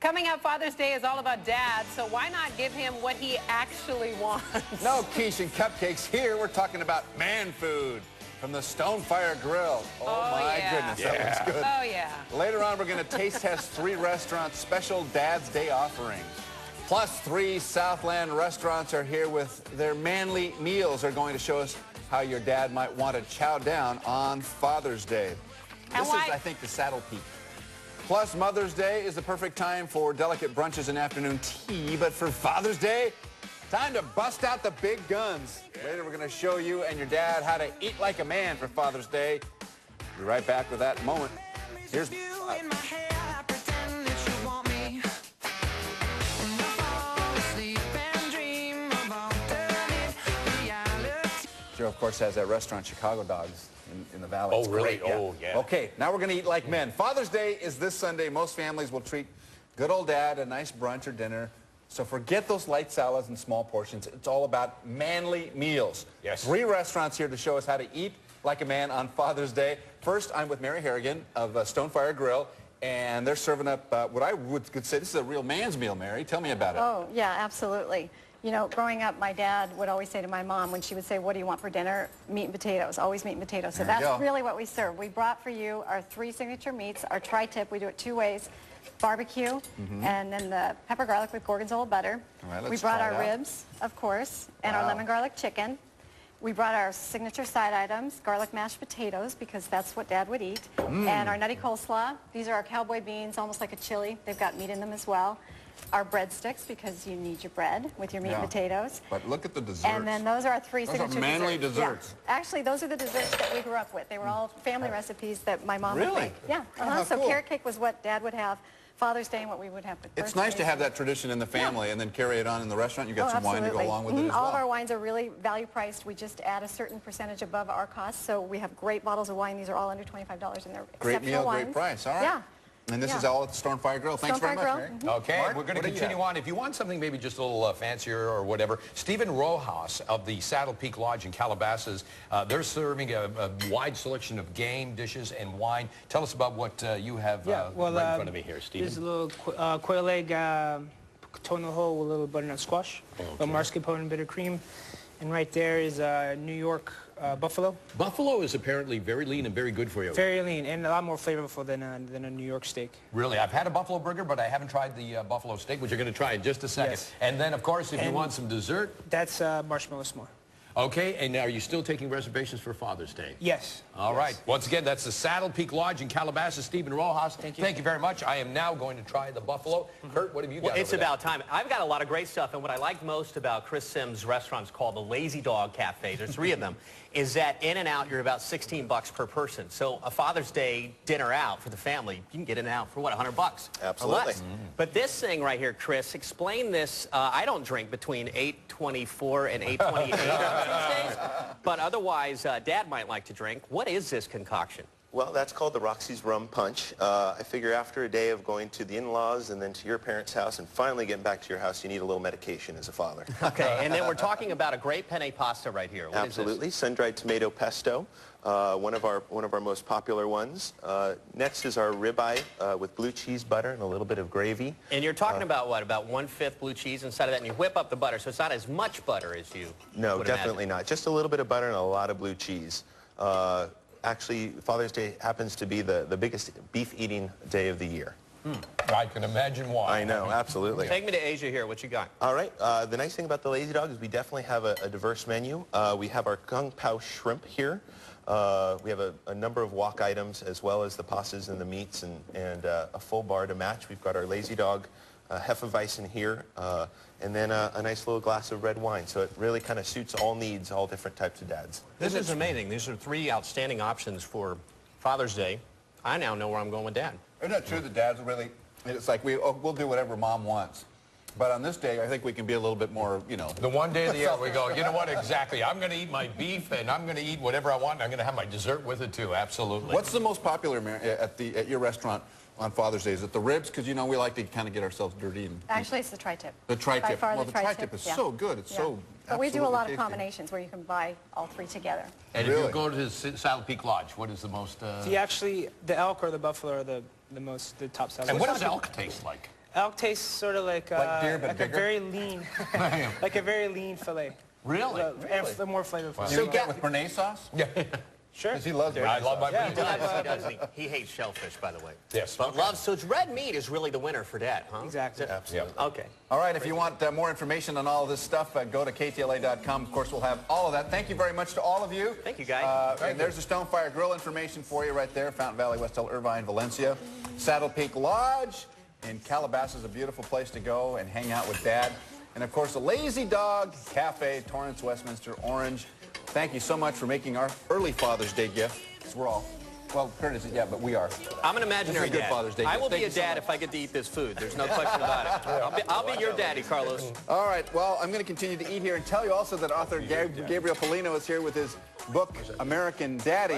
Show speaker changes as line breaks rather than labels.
Coming up, Father's Day is all about Dad, so why not give him what he actually wants?
No quiche and cupcakes here. We're talking about man food from the Stonefire Grill. Oh my goodness, that looks good.
Oh, yeah.
Later on, we're going to taste test 3 restaurants' special Dad's Day offerings. Plus, 3 Southland restaurants are here with their manly meals. They're going to show us how your dad might want to chow down on Father's Day. This is, I think, the Saddle Peak. Plus, Mother's Day is the perfect time for delicate brunches and afternoon tea. But for Father's Day, time to bust out the big guns. Later, we're going to show you and your dad how to eat like a man for Father's Day. Be right back with that moment. Here's... Joe, of course, has that restaurant, Chicago Dogs, in the Valley.
Oh, really? Great, yeah. Oh, yeah.
Okay, now we're going to eat like men. Father's Day is this Sunday. Most families will treat good old dad a nice brunch or dinner. So forget those light salads and small portions. It's all about manly meals.
Yes.
3 restaurants here to show us how to eat like a man on Father's Day. First, I'm with Mary Harrigan of Stonefire Grill, and they're serving up what I could say this is a real man's meal, Mary. Tell me about it.
Oh, yeah, absolutely. You know, growing up, my dad would always say to my mom when she would say, what do you want for dinner? Meat and potatoes, always meat and potatoes. So that's really what we serve. We brought for you our 3 signature meats, our tri-tip. We do it 2 ways. Barbecue, and then the pepper garlic with gorgonzola butter.
All right,
we brought our ribs, of course, and our lemon garlic chicken. We brought our signature side items, garlic mashed potatoes, because that's what Dad would eat, and our nutty coleslaw. These are our cowboy beans, almost like a chili. They've got meat in them as well. Our breadsticks, because you need your bread with your meat and potatoes.
But look at the desserts.
And then those are our 3 signature
those are manly desserts.
Yeah. Actually, those are the desserts that we grew up with. They were all family recipes that my mom would make. Yeah. So
cool.
carrot cake was what Dad would have Father's Day and what we would have for birthdays.
It's nice to have that tradition in the family and then carry it on in the restaurant. You got some wine to go along with it as well.
All of our wines are really value priced. We just add a certain percentage above our cost. So we have great bottles of wine. These are all under $25 and they're
great meal,
wines.
great price. All right.
Yeah.
And this is all at the Stonefire Grill. Thanks very much, Mary.
Okay,
Mark,
we're going to continue on. If you want something maybe just a little fancier or whatever, Stephen Rojas of the Saddle Peak Lodge in Calabasas, they're serving a wide selection of game dishes and wine. Tell us about what you have right in front of me here, Stephen.
This is a little quail egg toenail hole with a little butternut squash, a little mascarpone and bitter cream. And right there is New York buffalo. Buffalo is apparently very lean and very good for you. Very lean and a lot more flavorful than a New York steak.
Really? I've had a buffalo burger, but I haven't tried the buffalo steak, which you're going to try in just a second.
Yes.
And then, of course, if you want some dessert.
That's marshmallow s'more.
Okay, and are you still taking reservations for Father's Day?
Yes.
All right. Once again, that's the Saddle Peak Lodge in Calabasas. Stephen Rojas, thank you very much. I am now going to try the buffalo. Kurt, what have you got?
Well, it's about time. I've got a lot of great stuff, and what I like most about Chris Sims' restaurants called the Lazy Dog Cafe, there's 3 of them, is that in and out, you're about $16 per person. So a Father's Day dinner out for the family, you can get in and out for, what, $100?
Absolutely.
But this thing right here, Chris, explain this. I don't drink between 8:24 and 8:28 on Tuesdays, but otherwise, Dad might like to drink. What is this concoction?
Well, that's called the Roxy's Rum Punch. I figure after a day of going to the in-laws and then to your parents' house and finally getting back to your house, you need a little medication as a father.
Okay, and then we're talking about a great penne pasta right here. What
Absolutely.
is this?
Sun-dried tomato pesto, one of our most popular ones. Next is our ribeye with blue cheese butter and a little bit of gravy.
And you're talking about what? About 1/5 blue cheese inside of that, and you whip up the butter, so it's not as much butter as you
No,
would
definitely
imagine.
not. Just a little bit of butter and a lot of blue cheese. Actually, Father's Day happens to be the biggest beef-eating day of the year.
I can imagine why.
I know, absolutely.
Take me to Asia here. What you got?
All right. The nice thing about the Lazy Dog is we definitely have a diverse menu. We have our Kung Pao shrimp here. We have a number of wok items as well as the pastas and the meats and a full bar to match. We've got our Lazy Dog Hefeweizen here and then a nice little glass of red wine. So it really kind of suits all needs, all different types of dads.
This is amazing. These are 3 outstanding options for Father's Day. I now know where I'm going with Dad.
Isn't that true that dads are really, it's like we'll do whatever mom wants. But on this day, I think we can be a little bit more, you know.
The one day of the year we go, you know what, exactly. I'm going to eat my beef and I'm going to eat whatever I want. And I'm going to have my dessert with it too, absolutely.
What's the most popular at your restaurant on Father's Day? Is it the ribs? Because, you know, we like to kind of get ourselves dirty.
Actually, it's the tri-tip.
The tri-tip.
By far
Well,
the
the tri-tip is so good. It's so
But we do a lot of
tasty.
combinations where you can buy all 3 together.
And if you go to the Saddle Peak Lodge, what is the most...
See, actually, the elk or the buffalo are the top sellers.
And what does elk taste like?
Elk tastes sort of like
deer, but
like a
bigger?
very lean, like a very lean fillet.
Really?
And more flavorful.
You eat that with Béarnaise sauce?
Yeah.
Sure.
Because he loves
I
Béarnaise
love my
Yeah,
Béarnaise.
He does. He hates shellfish, by the way.
Yes.
But loves, so it's red meat is really the winner for Dad, huh?
Exactly.
Absolutely.
Okay.
All right, if you want more information on all this stuff, go to KTLA.com. Of course, we'll have all of that. Thank you very much to all of you.
Thank you, guys.
And there's the Stonefire Grill information for you right there. Fountain Valley, West El Irvine, Valencia. Saddle Peak Lodge in Calabasas is a beautiful place to go and hang out with Dad. And, of course, the Lazy Dog Cafe, Torrance, Westminster, Orange. Thank you so much for making our early Father's Day gift. 'Cause we're all, well, Curtis, yeah, but we are.
I'm an imaginary
This is a good
dad.
Father's Day
I
gift.
will
Thank
be a
you so
dad
much.
if I get to eat this food. There's no question about it. I'll be your daddy, Carlos.
All right, well, I'm going to continue to eat here and tell you also that author Gabriel Polino is here with his book, American Daddy.